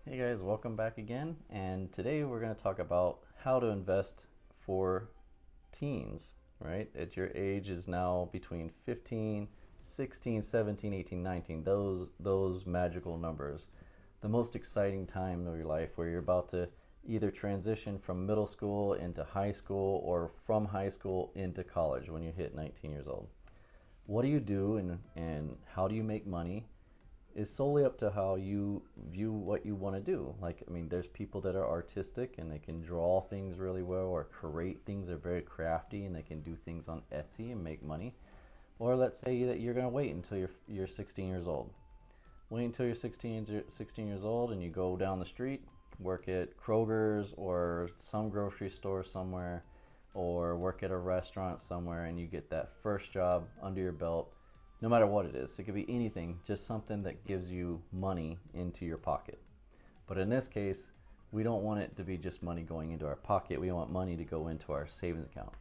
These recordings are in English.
Hey guys, welcome back again. And today we're going to talk about how to invest for teens, right? At your age is now between 15, 16, 17, 18, 19. Those magical numbers. The most exciting time of your life where you're about to either transition from middle school into high school or from high school into college when you hit 19 years old. What do you do and how do you make money is solely up to how you view what you want to do. Like, I mean, there's people that are artistic and they can draw things really well or create things. They're very crafty and they can do things on Etsy and make money. Or let's say that you're going to wait until you're 16 years old. Wait until you're 16 years old and you go down the street, work at Kroger's or some grocery store somewhere, or work at a restaurant somewhere, and you get that first job under your belt. No matter what it is, it could be anything, just something that gives you money into your pocket. But in this case, we don't want it to be just money going into our pocket. We want money to go into our savings account.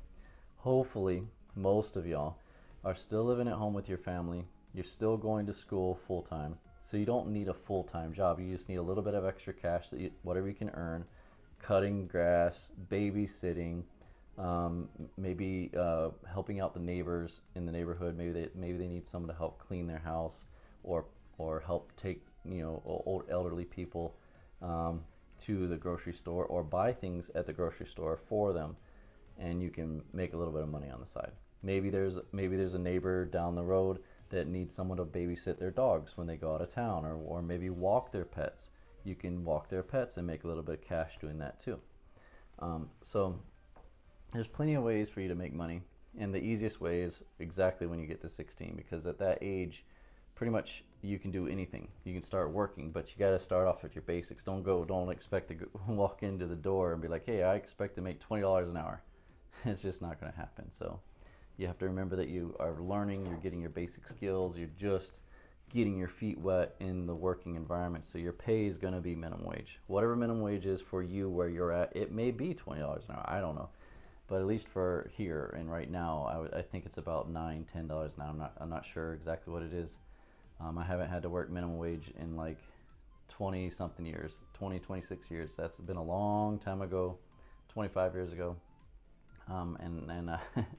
Hopefully, most of y'all are still living at home with your family. You're still going to school full time. So you don't need a full-time job. You just need a little bit of extra cash, that whatever you can earn, cutting grass, babysitting, maybe helping out the neighbors in the neighborhood. Maybe they need someone to help clean their house, or help take old elderly people to the grocery store, or buy things at the grocery store for them, and you can make a little bit of money on the side. Maybe there's a neighbor down the road that needs someone to babysit their dogs when they go out of town, or maybe walk their pets. You can walk their pets and make a little bit of cash doing that too. So there's plenty of ways for you to make money, and the easiest way is exactly when you get to 16, because at that age pretty much you can do anything. You can start working, but you got to start off with your basics. Don't expect to walk into the door and be like, hey, I expect to make $20 an hour. It's just not going to happen. So you have to remember that you are learning, you're getting your basic skills, you're just getting your feet wet in the working environment. So your pay is going to be minimum wage. Whatever minimum wage is for you where you're at, it may be $20 an hour. I don't know. But at least for here and right now, I think it's about $9, $10 now. I'm not sure exactly what it is. I haven't had to work minimum wage in like 20 something years, 26 years. That's been a long time ago, 25 years ago. And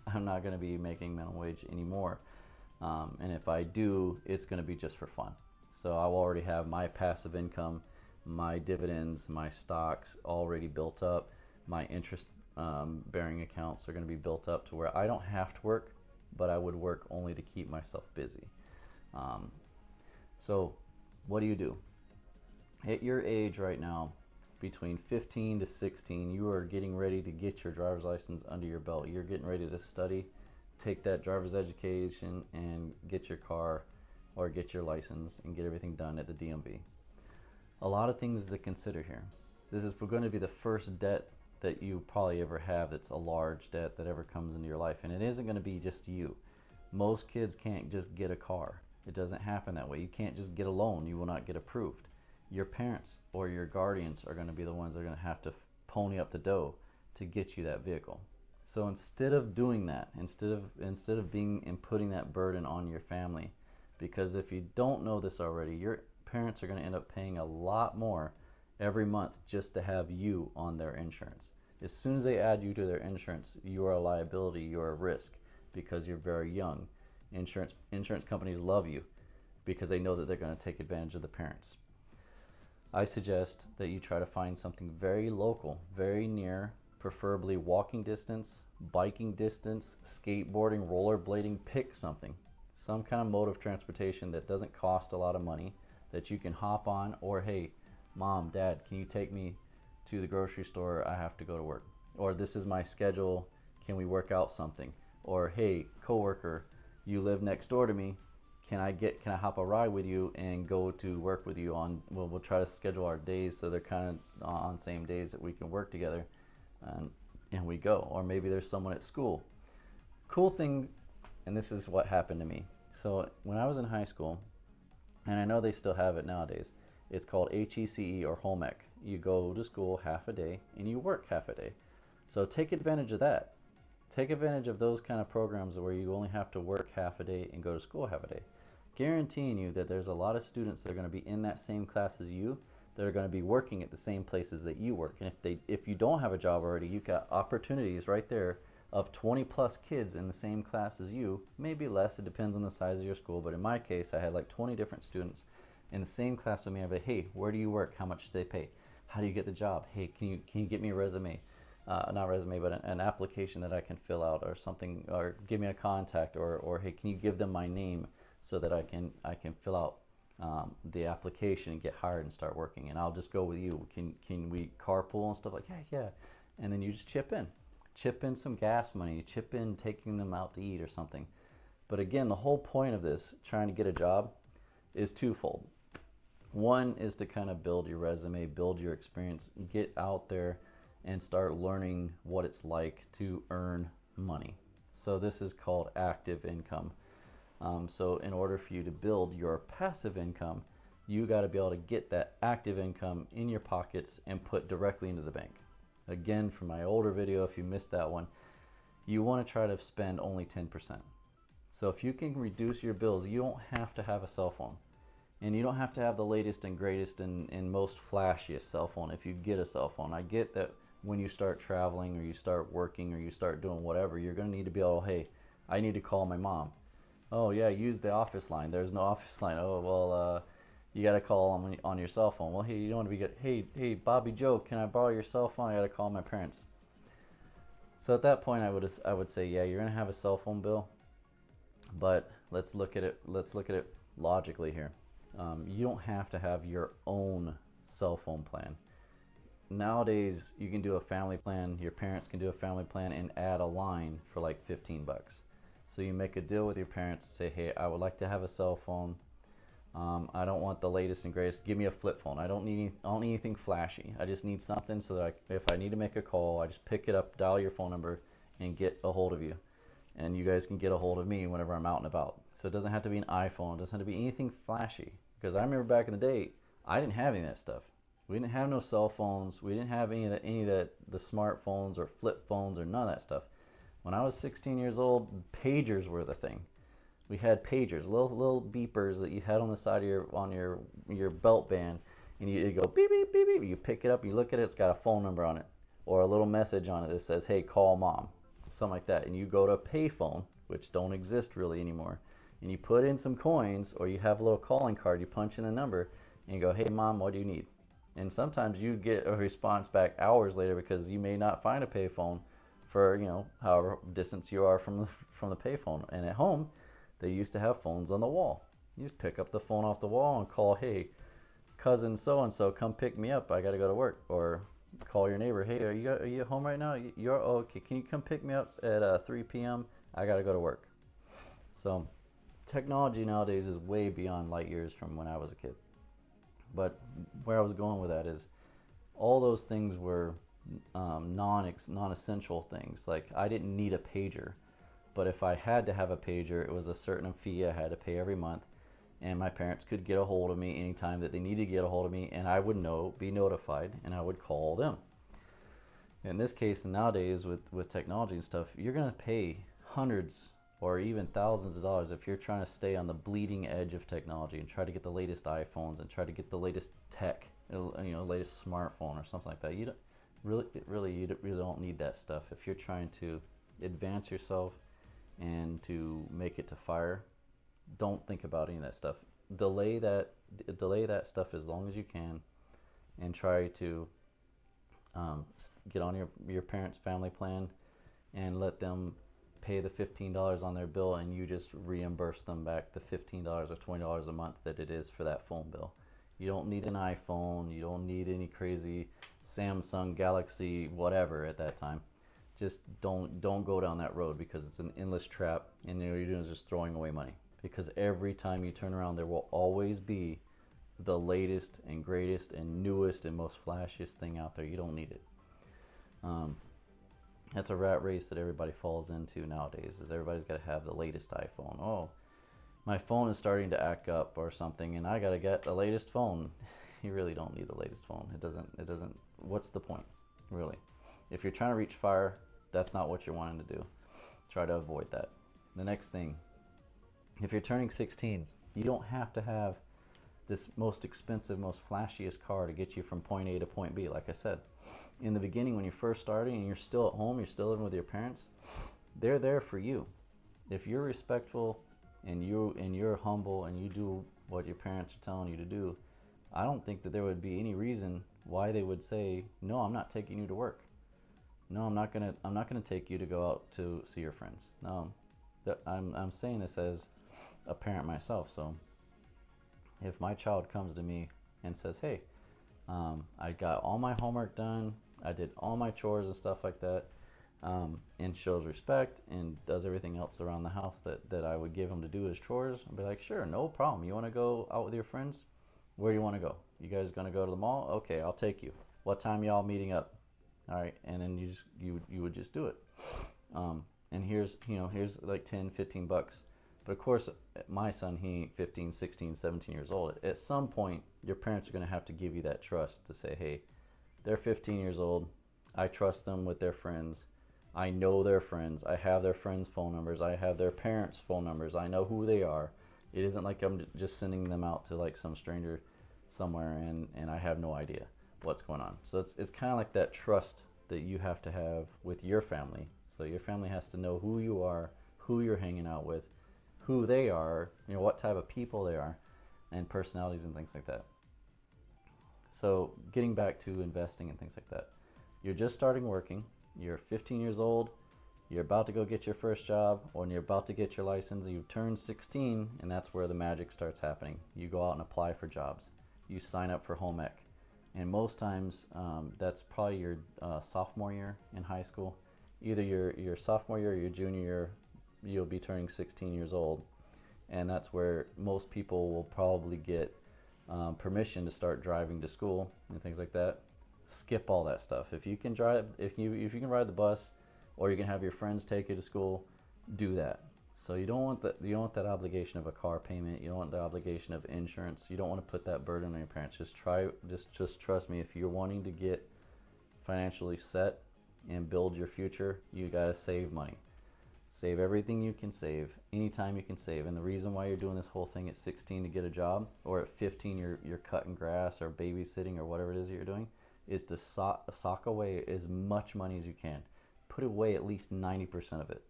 I'm not going to be making minimum wage anymore. And if I do, it's going to be just for fun. So I will already have my passive income, my dividends, my stocks already built up. My interest bearing accounts are going to be built up to where I don't have to work, but I would work only to keep myself busy. So what do? At your age right now, between 15 to 16, you are getting ready to get your driver's license under your belt. You're getting ready to study, take that driver's education, and get your car or get your license and get everything done at the DMV. A lot of things to consider here. This is going to be the first debt that you probably ever have that's a large debt that ever comes into your life, and it isn't going to be just you. Most kids can't just get a car. It doesn't happen that way. You can't just get a loan. You will not get approved. Your parents or your guardians are going to be the ones that are going to have to pony up the dough to get you that vehicle. So instead of doing that, instead of being and putting that burden on your family, because if you don't know this already, your parents are going to end up paying a lot more every month just to have you on their insurance. As soon as they add you to their insurance, you are a liability, you're a risk, because you're very young. Insurance companies love you because they know that they're going to take advantage of the parents. I suggest that you try to find something very local, very near, preferably walking distance, biking distance, skateboarding, rollerblading. Pick something, some kind of mode of transportation that doesn't cost a lot of money, that you can hop on, or hey, Mom, Dad, can you take me to the grocery store? I have to go to work. Or this is my schedule, can we work out something? Or hey, coworker, you live next door to me, can I hop a ride with you and go to work with you on, we'll try to schedule our days so they're kind of on same days that we can work together, and we go. Or maybe there's someone at school. Cool thing, and this is what happened to me. So when I was in high school, and I know they still have it nowadays, it's called HECE or home ec. You go to school half a day and you work half a day. So take advantage of that. Take advantage of those kind of programs where you only have to work half a day and go to school half a day. Guaranteeing you that there's a lot of students that are going to be in that same class as you that are going to be working at the same places that you work. And if you don't have a job already, you've got opportunities right there of 20 plus kids in the same class as you, maybe less, it depends on the size of your school, but in my case I had like 20 different students in the same class with me. I'd be, hey, where do you work? How much do they pay? How do you get the job? Hey, can you get me a resume? Not resume, but an application that I can fill out or something, or give me a contact, or hey, can you give them my name so that I can fill out the application and get hired and start working, and I'll just go with you. Can we carpool and stuff like yeah, and then you just chip in some gas money, chip in taking them out to eat or something. But again, the whole point of this, trying to get a job, is twofold. One is to kind of build your resume, build your experience, get out there and start learning what it's like to earn money. So this is called active income. So in order for you to build your passive income, you got to be able to get that active income in your pockets and put directly into the bank. Again, from my older video, if you missed that one, you want to try to spend only 10%. So if you can reduce your bills, you don't have to have a cell phone. And you don't have to have the latest and greatest and most flashiest cell phone if you get a cell phone. I get that when you start traveling or you start working or you start doing whatever, you're going to need to be able, hey, I need to call my mom. Oh yeah, use the office line. There's no office line. Oh well, you got to call on your cell phone. Well, hey, you don't want to be good. Hey, Bobby Joe, can I borrow your cell phone? I got to call my parents. So at that point, I would say, yeah, you're going to have a cell phone bill, but let's look at it logically here. You don't have to have your own cell phone plan. Nowadays, you can do a family plan. Your parents can do a family plan and add a line for like $15. So you make a deal with your parents and say, hey, I would like to have a cell phone. I don't want the latest and greatest. Give me a flip phone. I don't need anything flashy. I just need something so that if I need to make a call, I just pick it up, dial your phone number, and get a hold of you. And you guys can get a hold of me whenever I'm out and about. So it doesn't have to be an iPhone. It doesn't have to be anything flashy. Because I remember back in the day, I didn't have any of that stuff. We didn't have no cell phones. We didn't have any of the smartphones or flip phones or none of that stuff. When I was 16 years old, pagers were the thing. We had pagers, little beepers that you had on the side of your belt band, and you go beep beep beep beep. You pick it up, you look at it, it's got a phone number on it, or a little message on it that says, "Hey, call mom," something like that. And you go to a payphone, which don't exist really anymore, and you put in some coins, or you have a little calling card. You punch in the number, and you go, "Hey, mom, what do you need?" And sometimes you get a response back hours later because you may not find a payphone for however distance you are from the payphone. And at home, they used to have phones on the wall. You just pick up the phone off the wall and call, "Hey, cousin so and so, come pick me up. I got to go to work." Or call your neighbor, "Hey, are you at home right now? Okay. Can you come pick me up at 3 p.m.? I got to go to work." So technology nowadays is way beyond light years from when I was a kid. But where I was going with that is all those things were non-essential things. Like I didn't need a pager, but if I had to have a pager, it was a certain fee I had to pay every month, and my parents could get a hold of me anytime that they needed to get a hold of me, and I would be notified, and I would call them. In this case, nowadays with technology and stuff, you're going to pay hundreds or even thousands of dollars if you're trying to stay on the bleeding edge of technology and try to get the latest iPhones and try to get the latest tech, latest smartphone or something like that. You don't need that stuff if you're trying to advance yourself and to make it to F.I.R.E. Don't think about any of that stuff. Delay that stuff as long as you can, and try to get on your parents' family plan and let them pay the $15 on their bill, and you just reimburse them back the $15 or $20 a month that it is for that phone bill. You don't need an iPhone. You don't need any crazy Samsung Galaxy whatever at that time. Just don't go down that road, because it's an endless trap, and you're doing is just throwing away money. Because every time you turn around, there will always be the latest and greatest and newest and most flashiest thing out there. You don't need it. That's a rat race that everybody falls into nowadays, is everybody's got to have the latest iPhone. Oh, my phone is starting to act up or something, and I got to get the latest phone. You really don't need the latest phone. It doesn't, what's the point, really? If you're trying to reach F.I.R.E., that's not what you're wanting to do. Try to avoid that. The next thing, if you're turning 16, you don't have to have this most expensive, most flashiest car to get you from point A to point B. Like I said, in the beginning, when you're first starting and you're still at home, you're still living with your parents, they're there for you. If you're respectful and you're humble and you do what your parents are telling you to do, I don't think that there would be any reason why they would say, no, I'm not taking you to work. No, I'm not gonna take you to go out to see your friends. No, I'm saying this as a parent myself. So if my child comes to me and says, hey, I got all my homework done, I did all my chores and stuff like that, and shows respect and does everything else around the house that I would give him to do as chores, I'd be like, sure, no problem. You want to go out with your friends? Where do you want to go? You guys gonna go to the mall? Okay, I'll take you. What time y'all meeting up? All right, and then you would just do it. And here's like 10, 15 bucks. But of course, my son, he ain't 15, 16, 17 years old. At some point, your parents are going to have to give you that trust to say, hey, they're 15 years old. I trust them with their friends. I know their friends. I have their friends' phone numbers. I have their parents' phone numbers. I know who they are. It isn't like I'm just sending them out to like some stranger somewhere and I have no idea what's going on. So it's kind of like that trust that you have to have with your family. So your family has to know who you are, who you're hanging out with, who they are, what type of people they are, and personalities and things like that. So getting back to investing and things like that. You're just starting working, you're 15 years old, you're about to go get your first job, or you're about to get your license, you've turned 16, and that's where the magic starts happening. You go out and apply for jobs. You sign up for home ec. And most times, that's probably your sophomore year in high school. Either your sophomore year or your junior year, you'll be turning 16 years old. And that's where most people will probably get permission to start driving to school and things like that. Skip all that stuff. If you can drive, if you can ride the bus, or you can have your friends take you to school, do that. So you don't want that obligation of a car payment. You don't want the obligation of insurance. You don't want to put that burden on your parents. Just trust me. If you're wanting to get financially set and build your future, you gotta save money. Save everything you can save, anytime you can save. And the reason why you're doing this whole thing at 16 to get a job, or at 15 you're cutting grass or babysitting or whatever it is that you're doing, is to sock away as much money as you can. Put away at least 90% of it.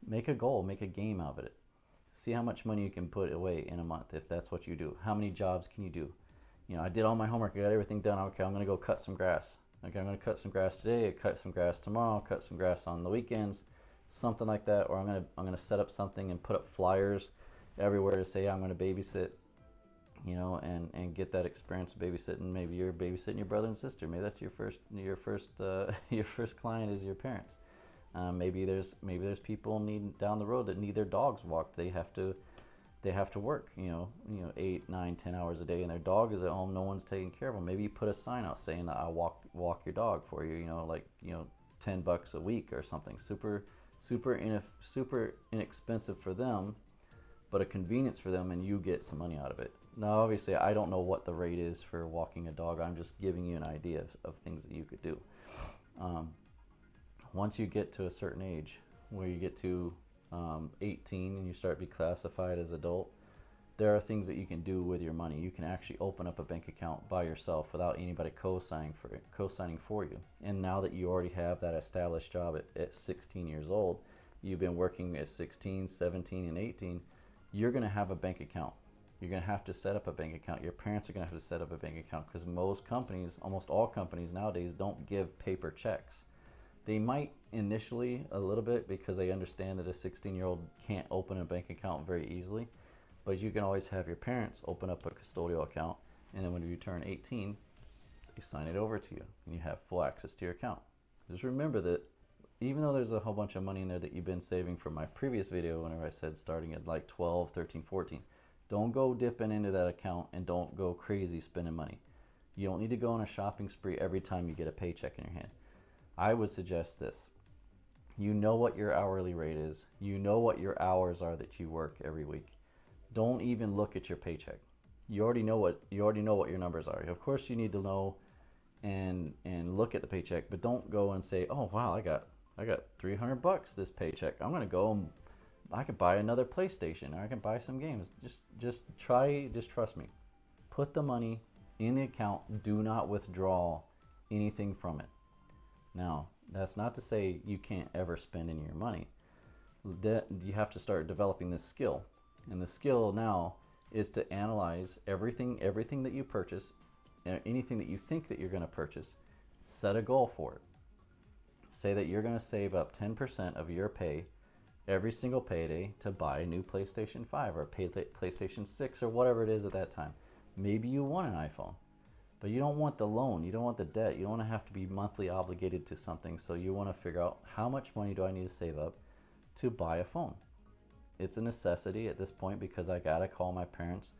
Make a goal, make a game out of it. See how much money you can put away in a month if that's what you do. How many jobs can you do? I did all my homework, I got everything done. Okay, I'm gonna go cut some grass. Okay, I'm gonna cut some grass today, cut some grass tomorrow, cut some grass on the weekends, something like that. Or I'm gonna set up something and put up flyers everywhere to say I'm gonna babysit, and get that experience of babysitting. Maybe you're babysitting your brother and sister. Maybe that's your first your first client is your parents. Maybe there's people down the road that need their dogs walked. They have to work, 8, 9, 10 hours a day, and their dog is at home. No one's taking care of them. Maybe you put a sign out saying that I'll walk your dog for you. $10 a week or something. Super inexpensive for them, but a convenience for them, and you get some money out of it. Now, obviously, I don't know what the rate is for walking a dog. I'm just giving you an idea of things that you could do. Once you get to a certain age, where you get to 18 and you start to be classified as adult, there are things that you can do with your money. You can actually open up a bank account by yourself without anybody co-signing for you. And now that you already have that established job at 16 years old, you've been working at 16, 17, and 18, you're going to have a bank account. You're going to have to set up a bank account. Your parents are going to have to set up a bank account, because most companies, almost all companies nowadays, don't give paper checks. They might initially a little bit, because they understand that a 16-year-old can't open a bank account very easily. But you can always have your parents open up a custodial account, and then when you turn 18, they sign it over to you, and you have full access to your account. Just remember that even though there's a whole bunch of money in there that you've been saving from my previous video, whenever I said starting at like 12, 13, 14, don't go dipping into that account and don't go crazy spending money. You don't need to go on a shopping spree every time you get a paycheck in your hand. I would suggest this. You know what your hourly rate is. You know what your hours are that you work every week. Don't even look at your paycheck. You already know what your numbers are. Of course, you need to know and look at the paycheck, but don't go and say, "Oh wow, I got $300 this paycheck. I'm gonna go and I could buy another PlayStation, or I can buy some games." Just trust me. Put the money in the account. Do not withdraw anything from it. Now, that's not to say you can't ever spend any of your money. You have to start developing this skill. And the skill now is to analyze everything that you purchase, anything that you think that you're going to purchase. Set a goal for it. Say that you're going to save up 10% of your pay every single payday to buy a new PlayStation 5 or PlayStation 6 or whatever it is at that time. Maybe you want an iPhone, but you don't want the loan, you don't want the debt, you don't want to have to be monthly obligated to something. So you want to figure out, how much money do I need to save up to buy a phone? It's a necessity at this point, because I gotta call my parents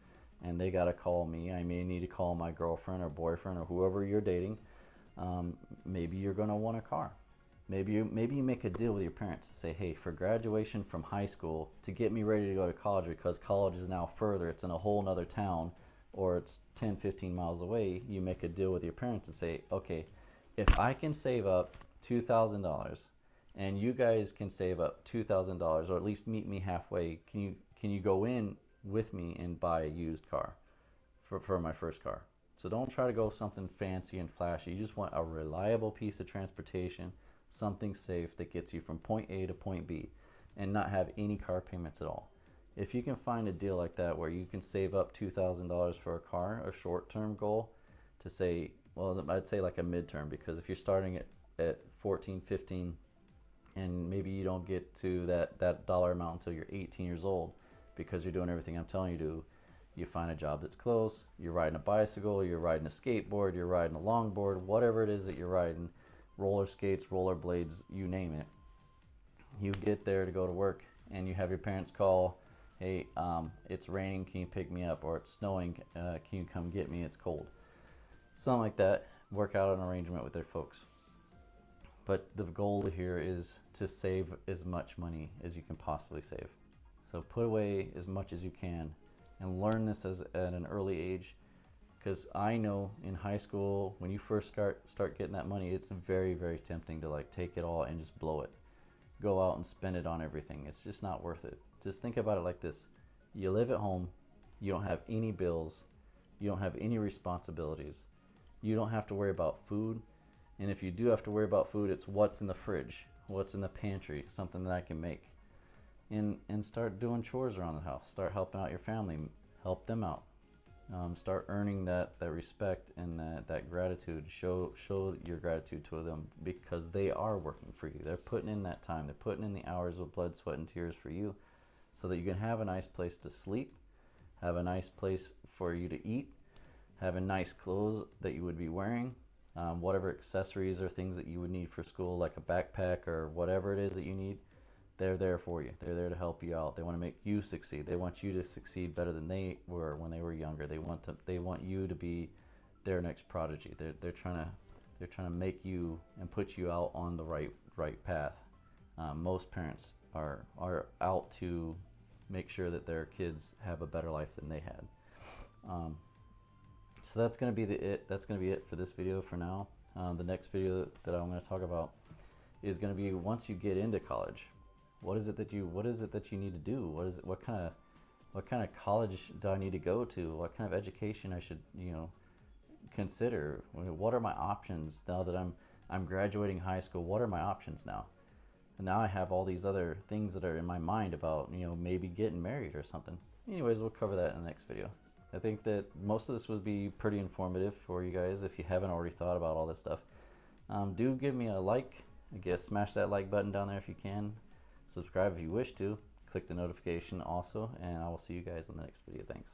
and they gotta call me. I may need to call my girlfriend or boyfriend or whoever you're dating. Maybe you're gonna want a car. Maybe you make a deal with your parents to say, hey, for graduation from high school, to get me ready to go to college, because college is now further, it's in a whole nother town, or it's 10, 15 miles away, you make a deal with your parents and say, okay, if I can save up $2,000 and you guys can save up $2,000, or at least meet me halfway, can you go in with me and buy a used car for my first car? So don't try to go something fancy and flashy. You just want a reliable piece of transportation, something safe that gets you from point A to point B, and not have any car payments at all. If you can find a deal like that where you can save up $2,000 for a car, a short-term goal, to say, well, I'd say like a midterm, because if you're starting at 14, 15, and maybe you don't get to that dollar amount until you're 18 years old, because you're doing everything I'm telling you to, you find a job that's close, you're riding a bicycle, you're riding a skateboard, you're riding a longboard, whatever it is that you're riding, roller skates, roller blades, you name it. You get there to go to work and you have your parents call, hey, it's raining, can you pick me up? Or it's snowing, can you come get me? It's cold. Something like that. Work out an arrangement with their folks. But the goal here is to save as much money as you can possibly save. So put away as much as you can and learn this at an early age. Because I know in high school, when you first start getting that money, it's very, very tempting to like take it all and just blow it. Go out and spend it on everything. It's just not worth it. Just think about it like this. You live at home, you don't have any bills, you don't have any responsibilities, you don't have to worry about food, and if you do have to worry about food, it's what's in the fridge, what's in the pantry, something that I can make. And start doing chores around the house, start helping out your family, help them out. Start earning that respect and that gratitude. Show your gratitude to them, because they are working for you. They're putting in that time. They're putting in the hours of blood, sweat, and tears for you, so that you can have a nice place to sleep, have a nice place for you to eat, have a nice clothes that you would be wearing, whatever accessories or things that you would need for school, like a backpack or whatever it is that you need. They're there for you. They're there to help you out. They want to make you succeed. They want you to succeed better than they were when they were younger. They want you to be their next prodigy. They're trying to make you and put you out on the right path. Most parents are out to make sure that their kids have a better life than they had. So that's going to be it for this video for now. The next video that I'm going to talk about is going to be once you get into college. What is it that you need to do? What kind of college do I need to go to? What kind of education I should consider? What are my options now that I'm graduating high school? What are my options now? And now I have all these other things that are in my mind about maybe getting married or something. Anyways, we'll cover that in the next video. I think that most of this would be pretty informative for you guys if you haven't already thought about all this stuff. Do give me a like. I guess smash that like button down there if you can. Subscribe if you wish to. Click the notification also, and I will see you guys in the next video. Thanks.